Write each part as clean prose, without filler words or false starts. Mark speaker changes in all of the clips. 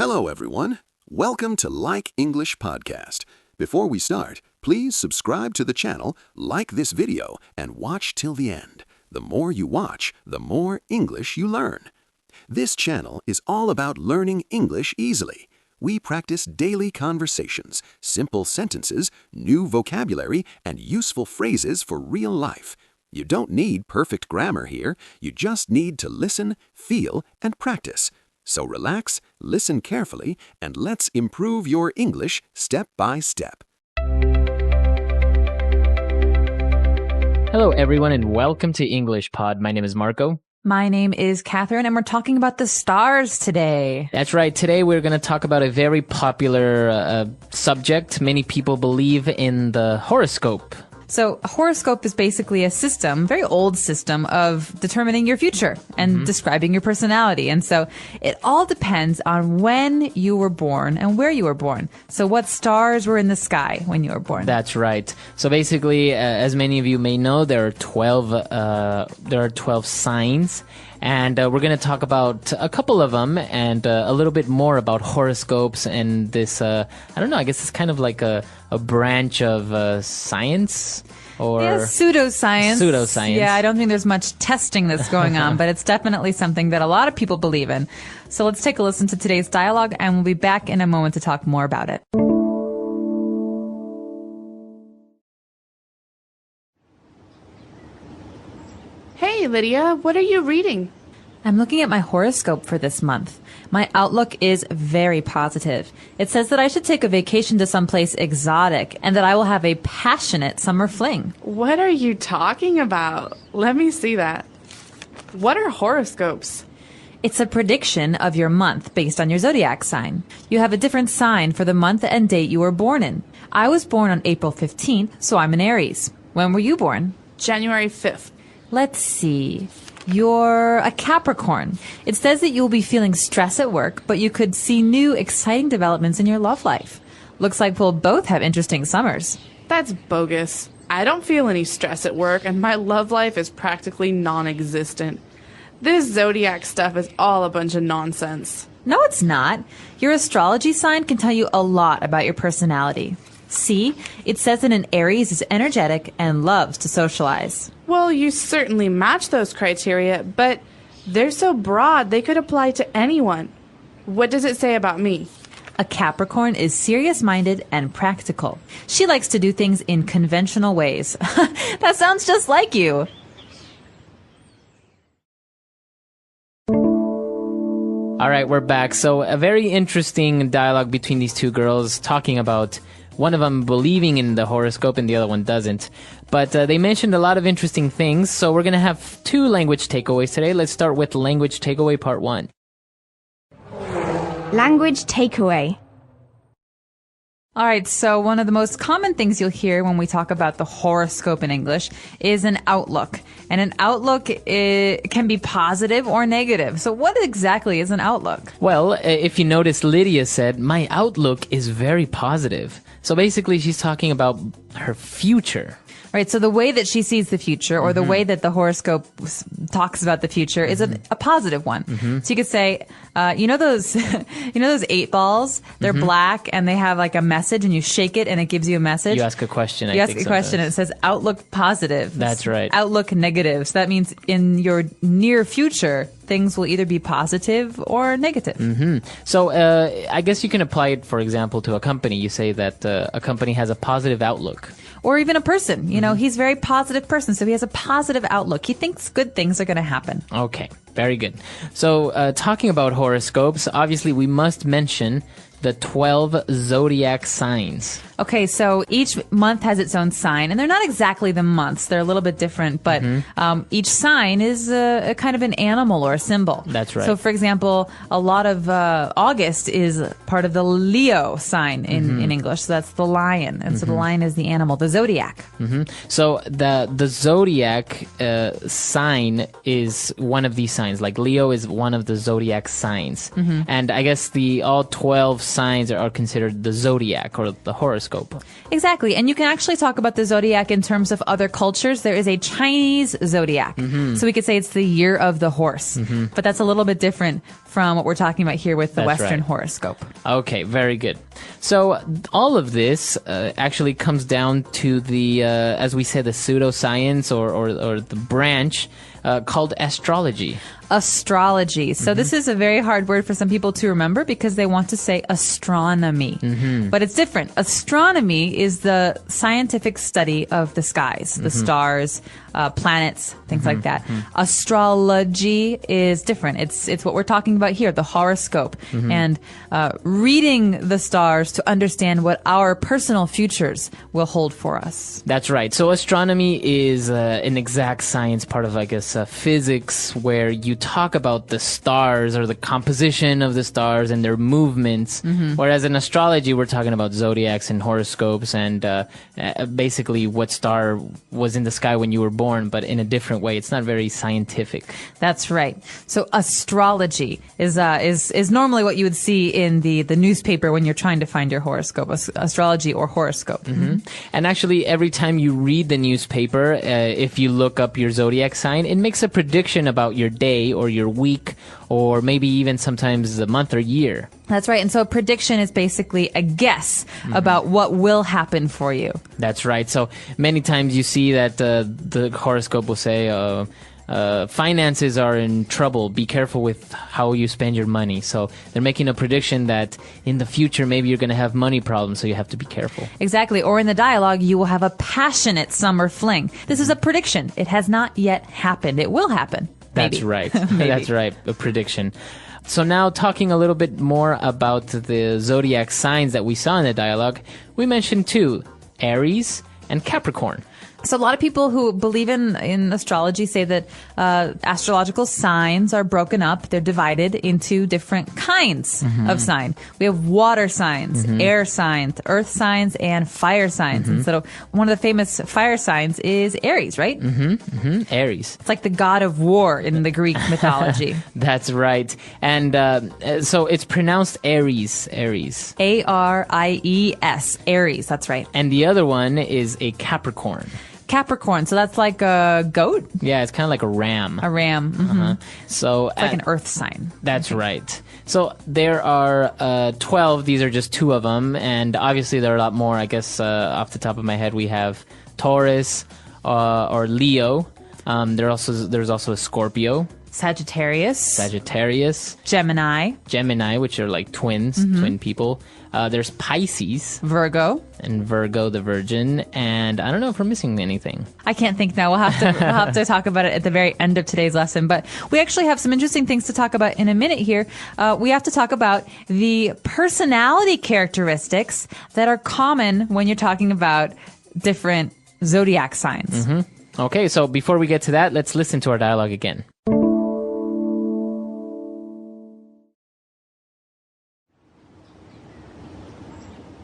Speaker 1: Hello, everyone. Welcome to Like English Podcast. Before we start, please subscribe to the channel, like this video, and watch till the end. The more you watch, the more English you learn. This channel is all about learning English easily. We practice daily conversations, simple sentences, new vocabulary, and useful phrases for real life. You don't need perfect grammar here. You just need to listen, feel, and practice. So relax, listen carefully, and let's improve your English step by step.
Speaker 2: Hello, everyone, and welcome to English Pod. My name is Marco.
Speaker 3: My name is Catherine, and we're talking about the stars today.
Speaker 2: That's right. Today, we're going to talk about a very popular subject. Many people believe in the horoscope.
Speaker 3: So a horoscope is basically a system, very old system, of determining your future and describing your personality. And so it all depends on when you were born and where you were born. So what stars were in the sky when you were born?
Speaker 2: That's right. So basically, as many of you may know, there are 12 signs. And we're going to talk about a couple of them and a little bit more about horoscopes and this, I don't know, I guess it's kind of like a branch of science or...
Speaker 3: Yeah, pseudoscience.
Speaker 2: Pseudoscience.
Speaker 3: Yeah, I don't think there's much testing that's going on, but it's definitely something that a lot of people believe in. So let's take a listen to today's dialogue, and we'll be back in a moment to talk more about it.
Speaker 4: Hey, Lydia, what are you reading?
Speaker 3: I'm looking at my horoscope for this month. My outlook is very positive. It says that I should take a vacation to someplace exotic and that I will have a passionate summer fling.
Speaker 4: What are you talking about? Let me see that. What are horoscopes?
Speaker 3: It's a prediction of your month based on your zodiac sign. You have a different sign for the month and date you were born in. I was born on April 15th, so I'm an Aries. When were you born?
Speaker 4: January 5th.
Speaker 3: Let's see. You're a Capricorn. It says that you'll be feeling stress at work, but you could see new, exciting developments in your love life. Looks like we'll both have interesting summers.
Speaker 4: That's bogus. I don't feel any stress at work, and my love life is practically non-existent. This zodiac stuff is all a bunch of nonsense.
Speaker 3: No, it's not. Your astrology sign can tell you a lot about your personality. See, it says that an Aries is energetic and loves to socialize.
Speaker 4: Well, you certainly match those criteria, but they're so broad they could apply to anyone. What does it say about me?
Speaker 3: A Capricorn is serious-minded and practical. She likes to do things in conventional ways. That sounds just like you.
Speaker 2: All right, we're back. So a very interesting dialogue between these two girls talking about one of them believing in the horoscope and the other one doesn't. But they mentioned a lot of interesting things, so we're going to have two language takeaways today. Let's start with language takeaway part 1.
Speaker 5: Language takeaway.
Speaker 3: All right, so one of the most common things you'll hear when we talk about the horoscope in English is an outlook. And an outlook can be positive or negative. So what exactly is an outlook?
Speaker 2: Well, if you notice, Lydia said, my outlook is very positive. So basically, she's talking about her future.
Speaker 3: Right, so the way that she sees the future, or the way that the horoscope talks about the future, is a positive one. So you could say, you know those 8 balls? They're black and they have like a message, and you shake it and it gives you a message.
Speaker 2: You ask a question.
Speaker 3: You ask a question and it says outlook positive.
Speaker 2: That's right.
Speaker 3: Outlook negative. So that means in your near future, things will either be positive or negative.
Speaker 2: So I guess you can apply it, for example, to a company. You say that a company has a positive outlook.
Speaker 3: Or even a person. You know, he's a very positive person, so he has a positive outlook. He thinks good things are going to happen.
Speaker 2: Okay, very good. So talking about horoscopes, obviously we must mention the 12 zodiac signs.
Speaker 3: Okay, so each month has its own sign, and they're not exactly the months. They're a little bit different, but each sign is a kind of an animal or a symbol.
Speaker 2: That's right.
Speaker 3: So, for example, a lot of August is part of the Leo sign in English. So that's the lion, and so the lion is the animal, the zodiac.
Speaker 2: So the zodiac sign is one of these signs. Like Leo is one of the zodiac signs. And I guess all 12 signs are considered the zodiac or the horoscope.
Speaker 3: Exactly. And you can actually talk about the zodiac in terms of other cultures. There is a Chinese zodiac. So we could say it's the year of the horse. But that's a little bit different from what we're talking about here with the
Speaker 2: That's
Speaker 3: Western
Speaker 2: right.
Speaker 3: horoscope.
Speaker 2: Okay, very good. So all of this actually comes down to the, as we said, the pseudoscience or the branch called astrology.
Speaker 3: Astrology. So this is a very hard word for some people to remember because they want to say astronomy. But it's different. Astronomy is the scientific study of the skies, the stars, planets, things like that. Astrology is different. It's what we're talking about here, the horoscope, and reading the stars to understand what our personal futures will hold for us.
Speaker 2: That's right. So astronomy is an exact science part of, I guess, physics, where you talk about the stars or the composition of the stars and their movements. Whereas in astrology, we're talking about zodiacs and horoscopes and basically what star was in the sky when you were born, but in a different way. It's not very scientific.
Speaker 3: That's right. So astrology is normally what you would see in the newspaper when you're trying to find your horoscope, astrology or horoscope.
Speaker 2: And actually, every time you read the newspaper, if you look up your zodiac sign, it makes a prediction about your day or your week or maybe even sometimes the month or year.
Speaker 3: That's right. And so a prediction is basically a guess about what will happen for you.
Speaker 2: That's right. So many times you see that the horoscope will say, finances are in trouble. Be careful with how you spend your money. So they're making a prediction that in the future, maybe you're going to have money problems. So you have to be careful.
Speaker 3: Exactly. Or in the dialogue, you will have a passionate summer fling. This is a prediction. It has not yet happened. It will happen. Maybe.
Speaker 2: That's right.
Speaker 3: Maybe.
Speaker 2: That's right. A prediction. So now talking a little bit more about the zodiac signs that we saw in the dialogue, we mentioned two, Aries and Capricorn.
Speaker 3: So a lot of people who believe in astrology say that astrological signs are broken up. They're divided into different kinds of sign. We have water signs, air signs, earth signs, and fire signs. And so one of the famous fire signs is Aries, right?
Speaker 2: Aries.
Speaker 3: It's like the god of war in the Greek mythology.
Speaker 2: That's right. And so it's pronounced Aries. Aries.
Speaker 3: Aries. Aries. That's right.
Speaker 2: And the other one is a Capricorn.
Speaker 3: Capricorn. So that's like a goat?
Speaker 2: Yeah, it's kind of like a ram.
Speaker 3: A ram.
Speaker 2: So
Speaker 3: It's like an earth sign.
Speaker 2: That's right. So there are 12. These are just two of them. And obviously there are a lot more. I guess off the top of my head, we have Taurus or Leo. There's also a Scorpio.
Speaker 3: Sagittarius. Gemini,
Speaker 2: which are like twins, twin people. There's Pisces.
Speaker 3: Virgo.
Speaker 2: And Virgo, the Virgin. And I don't know if we're missing anything.
Speaker 3: I can't think now. We'll have to talk about it at the very end of today's lesson. But we actually have some interesting things to talk about in a minute here. We have to talk about the personality characteristics that are common when you're talking about different zodiac signs.
Speaker 2: Okay, so before we get to that, let's listen to our dialogue again.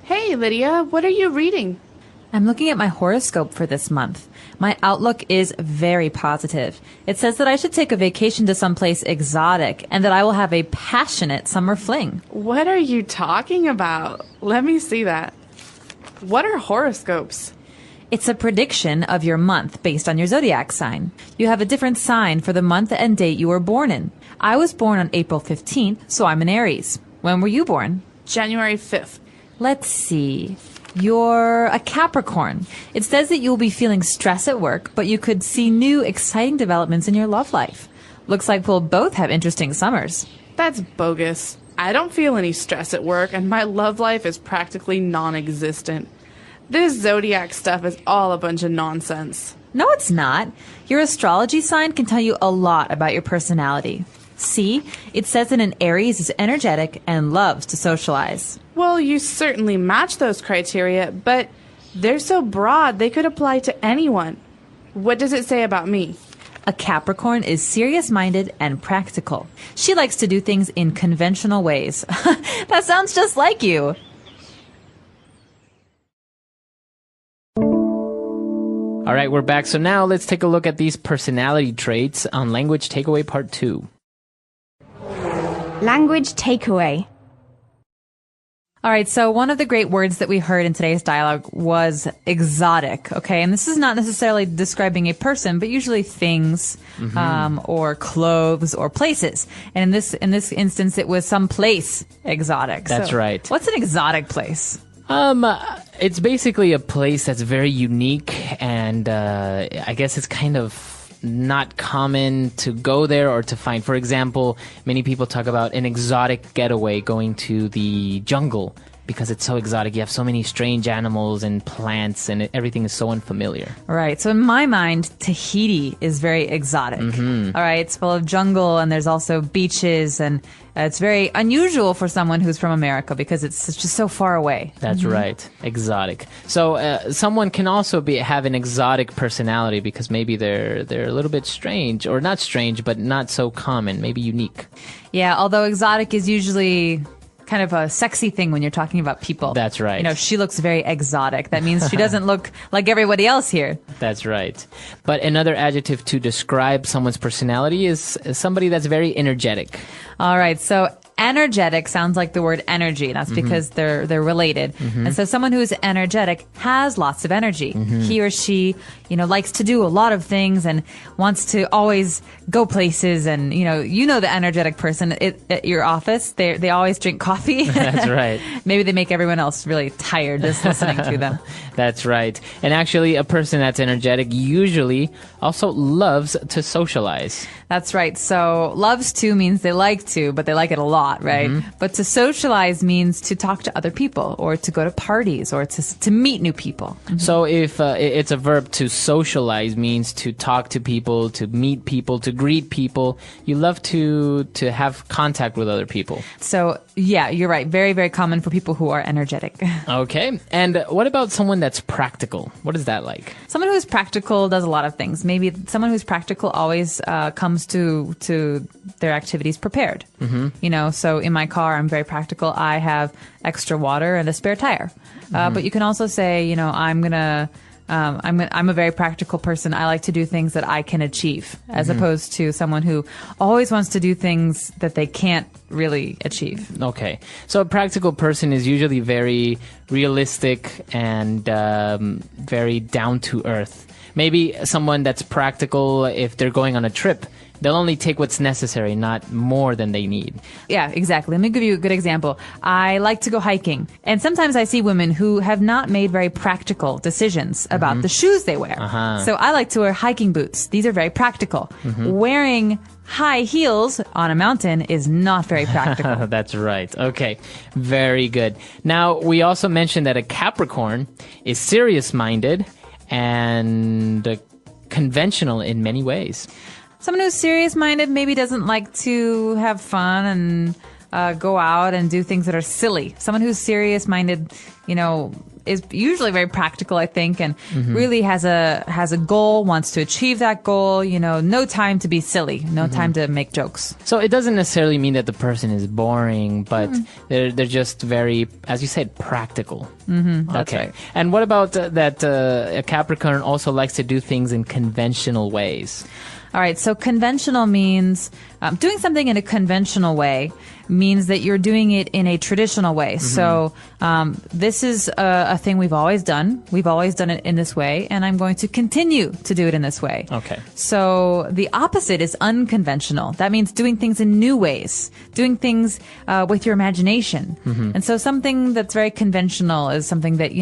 Speaker 4: Hey, Lydia, what are you reading?
Speaker 3: I'm looking at my horoscope for this month. My outlook is very positive. It says that I should take a vacation to someplace exotic and that I will have a passionate summer fling.
Speaker 4: What are you talking about? Let me see that. What are horoscopes?
Speaker 3: It's a prediction of your month based on your zodiac sign. You have a different sign for the month and date you were born in. I was born on April 15th, so I'm an Aries. When were you born?
Speaker 4: January 5th.
Speaker 3: Let's see. You're a Capricorn. It says that you'll be feeling stress at work, but you could see new, exciting developments in your love life. Looks like we'll both have interesting summers.
Speaker 4: That's bogus. I don't feel any stress at work, and my love life is practically non-existent. This zodiac stuff is all a bunch of nonsense.
Speaker 3: No, it's not. Your astrology sign can tell you a lot about your personality. See, it says that an Aries is energetic and loves to socialize.
Speaker 4: Well, you certainly match those criteria, but they're so broad they could apply to anyone. What does it say about me?
Speaker 3: A Capricorn is serious-minded and practical. She likes to do things in conventional ways. That sounds just like you.
Speaker 2: All right, we're back. So now let's take a look at these personality traits on Language Takeaway Part 2.
Speaker 5: Language takeaway.
Speaker 3: All right, so one of the great words that we heard in today's dialogue was exotic, okay? And this is not necessarily describing a person, but usually things, or clothes or places. And in this instance, it was some place exotic.
Speaker 2: That's
Speaker 3: So
Speaker 2: right.
Speaker 3: What's an exotic place?
Speaker 2: It's basically a place that's very unique, and I guess it's kind of not common to go there or to find. For example, many people talk about an exotic getaway, going to the jungle, because it's so exotic. You have so many strange animals and plants, and everything is so unfamiliar.
Speaker 3: Right. So in my mind, Tahiti is very exotic. All right. It's full of jungle, and there's also beaches, and it's very unusual for someone who's from America because it's just so far away.
Speaker 2: That's right. Exotic. So someone can also have an exotic personality because maybe they're a little bit strange, or not strange, but not so common, maybe unique.
Speaker 3: Yeah. Although exotic is usually kind of a sexy thing when you're talking about people.
Speaker 2: That's right.
Speaker 3: You know, she looks very exotic. That means she doesn't look like everybody else here.
Speaker 2: That's right. But another adjective to describe someone's personality is somebody that's very energetic.
Speaker 3: All right. So energetic sounds like the word energy. That's because they're related. And so someone who is energetic has lots of energy. He or she, likes to do a lot of things and wants to always go places. And, the energetic person at your office, they always drink coffee.
Speaker 2: That's right.
Speaker 3: Maybe they make everyone else really tired just listening to them.
Speaker 2: That's right. And actually, a person that's energetic usually also loves to socialize.
Speaker 3: That's right. So loves to means they like to, but they like it a lot, right? But to socialize means to talk to other people, or to go to parties, or to meet new people.
Speaker 2: So if it's a verb, to socialize means to talk to people, to meet people, to greet people. You love to have contact with other people.
Speaker 3: So yeah, you're right. Very, very common for people who are energetic.
Speaker 2: Okay. And what about someone that's practical? What is that like?
Speaker 3: Someone who's practical does a lot of things. Maybe someone who's practical always comes to their activities prepared. So in my car, I'm very practical. I have extra water and a spare tire. But you can also say, I'm a very practical person. I like to do things that I can achieve, as opposed to someone who always wants to do things that they can't really achieve.
Speaker 2: Okay. So a practical person is usually very realistic and very down to earth. Maybe someone that's practical, if they're going on a trip, they'll only take what's necessary, not more than they need.
Speaker 3: Yeah, exactly. Let me give you a good example. I like to go hiking, and sometimes I see women who have not made very practical decisions about the shoes they wear. So I like to wear hiking boots. These are very practical. Wearing high heels on a mountain is not very practical.
Speaker 2: That's right. Okay. Very good. Now, we also mentioned that a Capricorn is serious-minded and conventional in many ways.
Speaker 3: Someone who's serious-minded maybe doesn't like to have fun and go out and do things that are silly. Someone who's serious-minded, is usually very practical, I think, and really has a goal, wants to achieve that goal. No time to be silly, no time to make jokes.
Speaker 2: So it doesn't necessarily mean that the person is boring, but they're just very, as you said, practical.
Speaker 3: That's
Speaker 2: okay.
Speaker 3: right.
Speaker 2: And what about that a Capricorn also likes to do things in conventional ways?
Speaker 3: All right, so conventional means doing something in a conventional way means that you're doing it in a traditional way. So this is a thing we've always done. We've always done it in this way, and I'm going to continue to do it in this way.
Speaker 2: Okay.
Speaker 3: So the opposite is unconventional. That means doing things in new ways, doing things with your imagination. And so something that's very conventional is something that,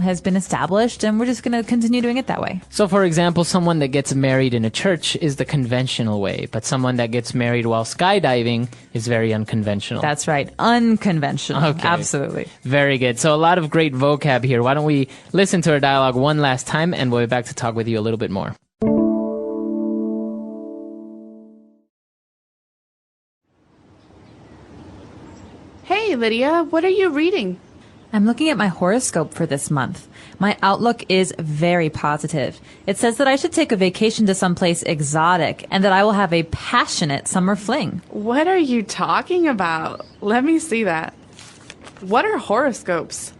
Speaker 3: has been established, and we're just going to continue doing it that way.
Speaker 2: So, for example, someone that gets married in a church is the conventional way, but someone that gets married while skydiving is very unconventional.
Speaker 3: That's right. Unconventional.
Speaker 2: Okay.
Speaker 3: Absolutely.
Speaker 2: Very good. So a lot of great vocab here. Why don't we listen to our dialogue one last time, and we'll be back to talk with you a little bit more.
Speaker 4: Hey, Lydia, what are you reading?
Speaker 3: I'm looking at my horoscope for this month. My outlook is very positive. It says that I should take a vacation to someplace exotic and that I will have a passionate summer fling.
Speaker 4: What are you talking about? Let me see that. What are horoscopes?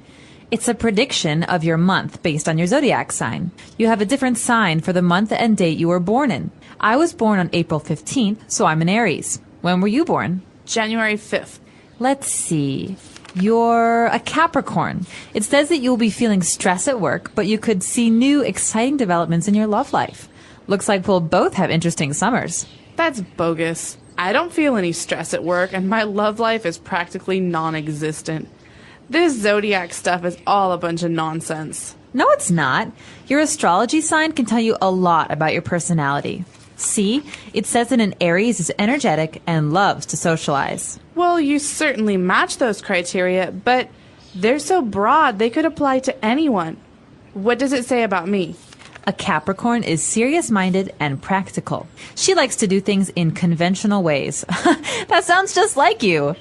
Speaker 3: It's a prediction of your month based on your zodiac sign. You have a different sign for the month and date you were born in. I was born on April 15th, so I'm an Aries. When were you born?
Speaker 4: January 5th.
Speaker 3: Let's see. You're a Capricorn. It says that you'll be feeling stress at work, but you could see new, exciting developments in your love life. Looks like we'll both have interesting summers.
Speaker 4: That's bogus. I don't feel any stress at work, and my love life is practically non-existent. This zodiac stuff is all a bunch of nonsense.
Speaker 3: No, it's not. Your astrology sign can tell you a lot about your personality. See, it says that an Aries is energetic and loves to socialize.
Speaker 4: Well, you certainly match those criteria, but they're so broad they could apply to anyone. What does it say about me?
Speaker 3: A Capricorn is serious-minded and practical. She likes to do things in conventional ways. That sounds just like you.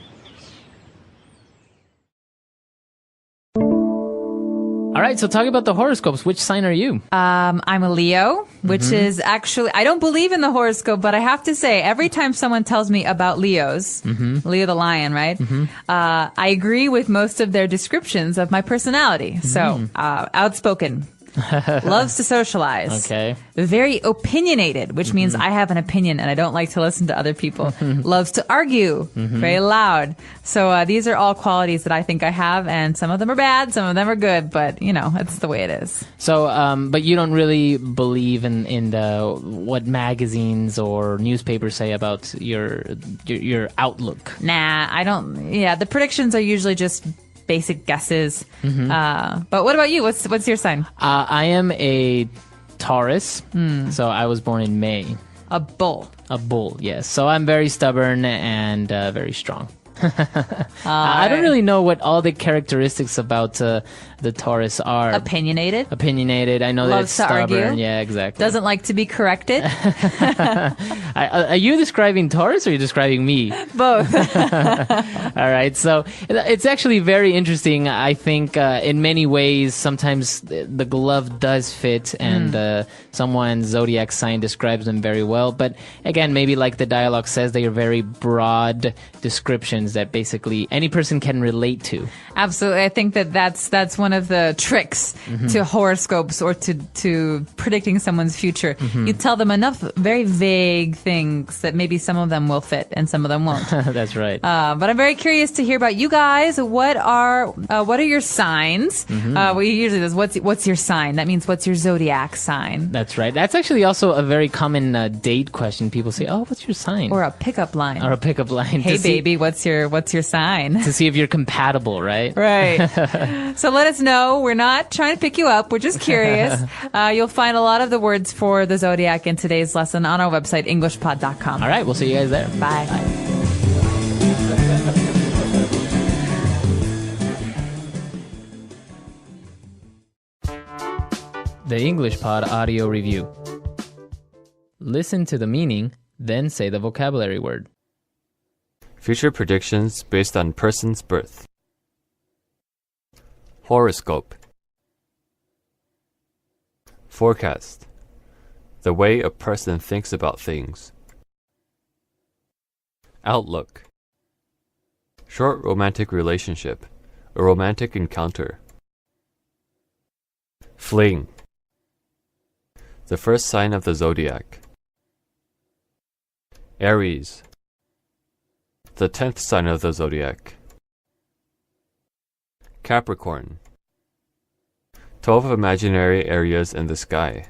Speaker 2: All right, so talk about the horoscopes. Which sign are you?
Speaker 3: I'm a Leo, which is actually, I don't believe in the horoscope, but I have to say, every time someone tells me about Leos, Leo the lion, right? I agree with most of their descriptions of my personality. So, outspoken. Loves to socialize.
Speaker 2: Okay.
Speaker 3: Very opinionated, which means I have an opinion and I don't like to listen to other people. Loves to argue. Very loud. So these are all qualities that I think I have, and some of them are bad, some of them are good, but you know, it's the way it is.
Speaker 2: So, but you don't really believe in the what magazines or newspapers say about your outlook.
Speaker 3: Nah, I don't. Yeah, the predictions are usually just basic guesses. But what about you? What's your sign?
Speaker 2: I am a Taurus, so I was born in May.
Speaker 3: A bull.
Speaker 2: A bull, yes. So I'm very stubborn and very strong. I don't really know what all the characteristics about the Taurus are.
Speaker 3: Opinionated.
Speaker 2: Opinionated. I know that it's
Speaker 3: Loves to
Speaker 2: stubborn.
Speaker 3: argue.
Speaker 2: Yeah, exactly.
Speaker 3: Doesn't like to be corrected.
Speaker 2: Are you describing Taurus or are you describing me?
Speaker 3: Both.
Speaker 2: All right. So it's actually very interesting. I think in many ways, sometimes the glove does fit and someone's zodiac sign describes them very well. But again, maybe like the dialogue says, they are very broad descriptions that basically any person can relate to.
Speaker 3: Absolutely. I think that's one of the tricks to horoscopes or to predicting someone's future. You tell them enough very vague things that maybe some of them will fit and some of them won't.
Speaker 2: That's right.
Speaker 3: But I'm very curious to hear about you guys. What are your signs? We usually does what's your sign? That means what's your zodiac sign?
Speaker 2: That's right. That's actually also a very common date question. People say, "Oh, what's your sign?"
Speaker 3: Or a pickup line.
Speaker 2: Or a pickup line.
Speaker 3: Hey, baby, what's your sign?
Speaker 2: To see if you're compatible, right?
Speaker 3: Right. So let us know. We're not trying to pick you up. We're just curious. You'll find a lot of the words for the zodiac in today's lesson on our website, englishpod.com.
Speaker 2: All right. We'll see you guys there.
Speaker 3: Bye.
Speaker 2: The English Pod Audio Review. Listen to the meaning, then say the vocabulary word.
Speaker 5: Future predictions based on person's birth. Horoscope. Forecast. The way a person thinks about things. Outlook. Short romantic relationship. A romantic encounter. Fling. The first sign of the zodiac. Aries. The 10th sign of the zodiac. Capricorn. 12 imaginary areas in the sky.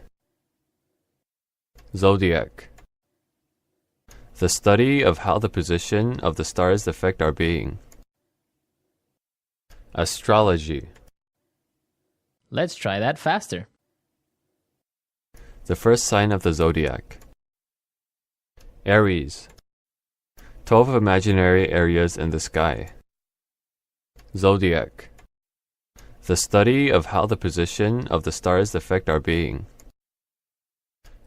Speaker 5: Zodiac. The study of how the position of the stars affect our being. Astrology.
Speaker 2: Let's try that faster.
Speaker 5: The first sign of the zodiac. Aries. 12 imaginary areas in the sky. Zodiac. The study of how the position of the stars affect our being.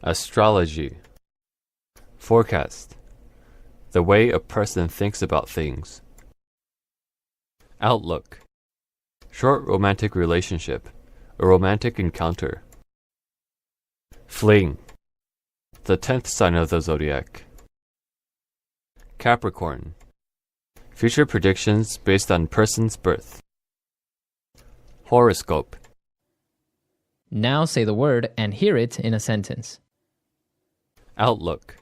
Speaker 5: Astrology. Forecast. The way a person thinks about things. Outlook. Short romantic relationship. A romantic encounter. Fling. The 10th sign of the zodiac. Capricorn. Future predictions based on person's birth. Horoscope.
Speaker 2: Now say the word and hear it in a sentence.
Speaker 5: Outlook.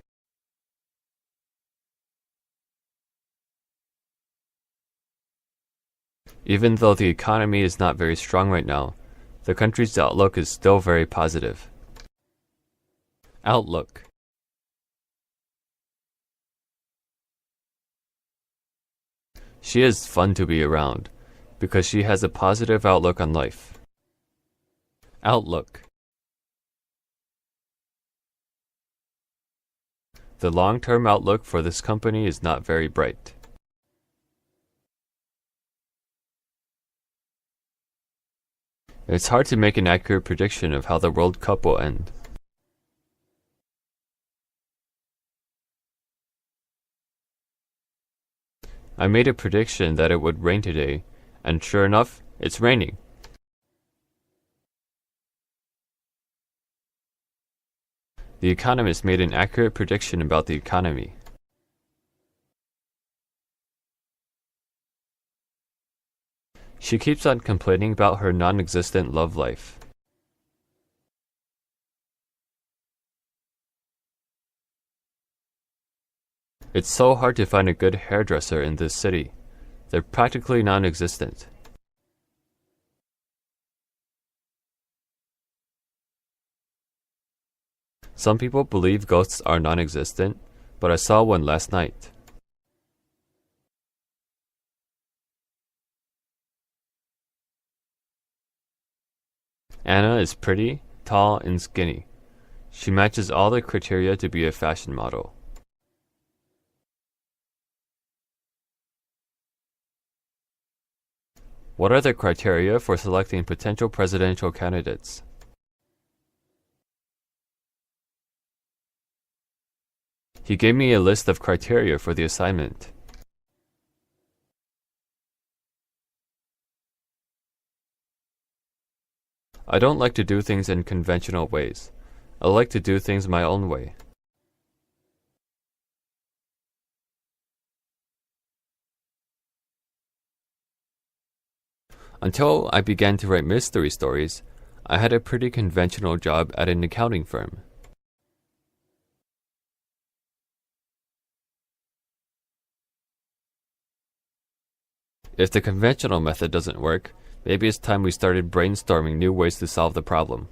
Speaker 5: Even though the economy is not very strong right now, the country's outlook is still very positive. Outlook. She is fun to be around because she has a positive outlook on life. Outlook. The long-term outlook for this company is not very bright. It's hard to make an accurate prediction of how the World Cup will end. I made a prediction that it would rain today, and sure enough, it's raining. The economist made an accurate prediction about the economy. She keeps on complaining about her non-existent love life. It's so hard to find a good hairdresser in this city. They're practically non-existent. Some people believe ghosts are non-existent, but I saw one last night. Anna is pretty, tall, and skinny. She matches all the criteria to be a fashion model. What are the criteria for selecting potential presidential candidates? He gave me a list of criteria for the assignment. I don't like to do things in conventional ways. I like to do things my own way. Until I began to write mystery stories, I had a pretty conventional job at an accounting firm. If the conventional method doesn't work, maybe it's time we started brainstorming new ways to solve the problem.